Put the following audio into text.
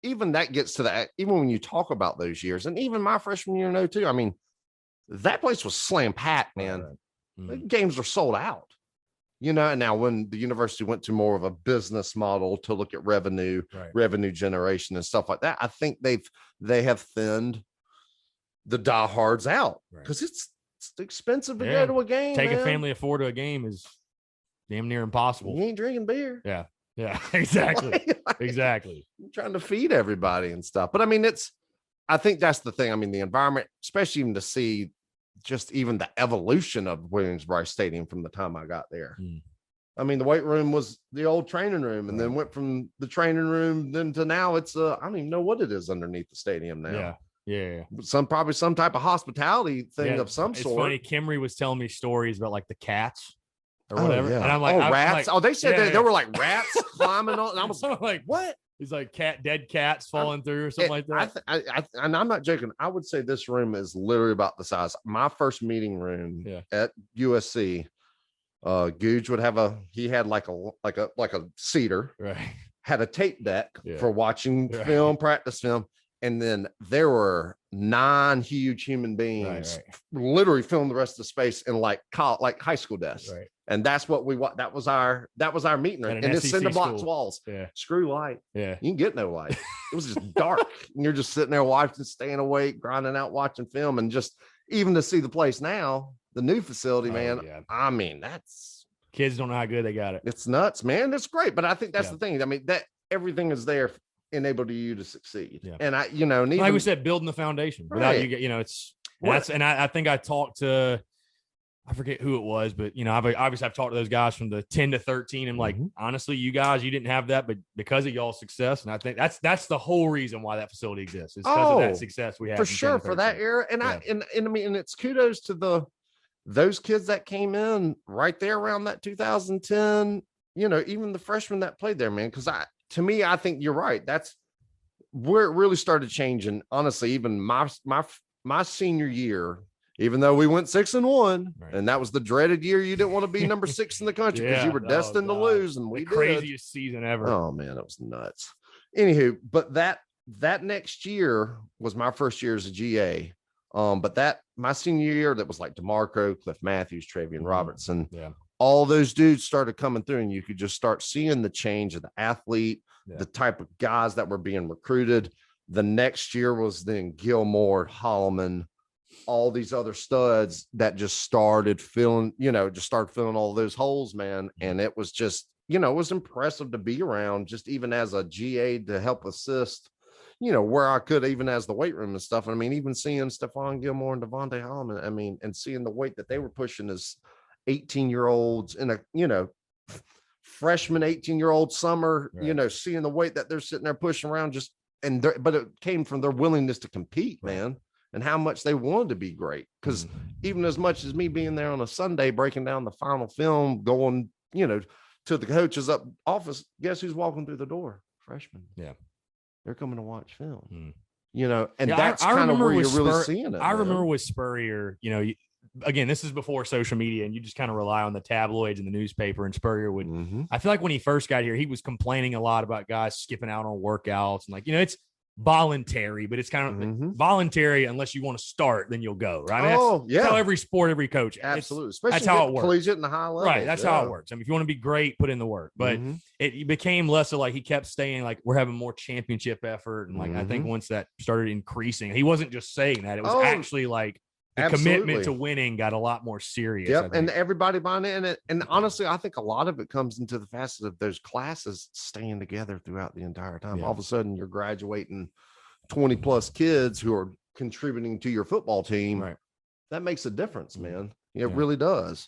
even that gets to that, even when you talk about those years, and even my freshman year in 02, I mean, that place was slam packed, man. Right. The games were sold out, you know. And now when the university went to more of a business model to look at revenue generation and stuff like that, I think they have thinned the diehards out because it's expensive to go to a game. Take a family of 4 to a game is damn near impossible. You ain't drinking beer. Yeah, exactly. Exactly. You're trying to feed everybody and stuff. But I mean, I think that's the thing. I mean, the environment, especially even to see just even the evolution of Williams-Brice Stadium from the time I got there. I mean, the weight room was the old training room, and then went from the training room then to now it's I don't even know what it is underneath the stadium now. Yeah. Probably some type of hospitality thing of some sort. It's funny. Kimry was telling me stories about like the cats or whatever. And I'm like, rats. They said there were like rats climbing on. And I was like, what? He's like dead cats falling through or something like that. And I'm not joking. I would say this room is literally about the size. My first meeting room at USC, Googe would have he had like a cedar, had a tape deck for watching film, practice film. And then there were 9 huge human beings literally filling the rest of the space in like high school desks. And that's what that was our meeting room. And it's cinder blocks walls. Screw light. You can get no light. It was just dark. And you're just sitting there watching, staying awake, grinding out, watching film. And just even to see the place now, the new facility, man. I mean, that's kids don't know how good they got it. It's nuts, man. It's great. But I think that's the thing. I mean, that everything is there enabled you to succeed. And like we said, building the foundation without you get, I think I talked to, I forget who it was, but I've talked to those guys from the 10 to 13 and like, honestly, you guys, you didn't have that, but because of y'all's success. And I think that's the whole reason why that facility exists. It's because of that success we had for sure for that era. And I mean, and it's kudos to those kids that came in right there around that 2010, even the freshmen that played there, man. Cause to me, I think you're right. That's where it really started changing. Honestly, even my senior year, even though we went 6-1, and that was the dreaded year you didn't want to be number 6 in the country because you were destined to lose, and we did. Craziest season ever. Oh man, it was nuts. Anywho, but that next year was my first year as a GA. But my senior year, that was like DeMarco, Cliff Matthews, Travian Robertson. All those dudes started coming through, and you could just start seeing the change of the athlete, the type of guys that were being recruited. The next year was then Gilmore, Holloman, all these other studs that just started filling all those holes, man. And it was just, it was impressive to be around, just even as a GA to help assist, where I could, even as the weight room and stuff. I mean, even seeing Stephon Gilmore and Devontae Holloman, I mean, and seeing the weight that they were pushing as 18-year-olds in a freshman 18-year-old summer, seeing the weight that they're sitting there pushing around but it came from their willingness to compete, man, and how much they wanted to be great. Because even as much as me being there on a Sunday, breaking down the final film, going, to the coach's up office, guess who's walking through the door? Freshmen. They're coming to watch film, and that's kind of where you're really seeing it. I remember with Spurrier, again, this is before social media, and you just kind of rely on the tabloids and the newspaper. And Spurrier would, I feel like when he first got here, he was complaining a lot about guys skipping out on workouts and like, it's voluntary, but it's kind of voluntary unless you want to start, then you'll go, right? I mean, that's how every sport, every coach, absolutely, especially that's how it works. Collegiate and the high level, right? That's how it works. I mean, if you want to be great, put in the work. But it became less of like he kept saying like we're having more championship effort, and like I think once that started increasing, he wasn't just saying that; it was actually like. The commitment to winning got a lot more serious. And everybody buying in it. And honestly, I think a lot of it comes into the facet of those classes staying together throughout the entire time. All of a sudden, you're graduating 20 plus kids who are contributing to your football team. That makes a difference, man. It really does.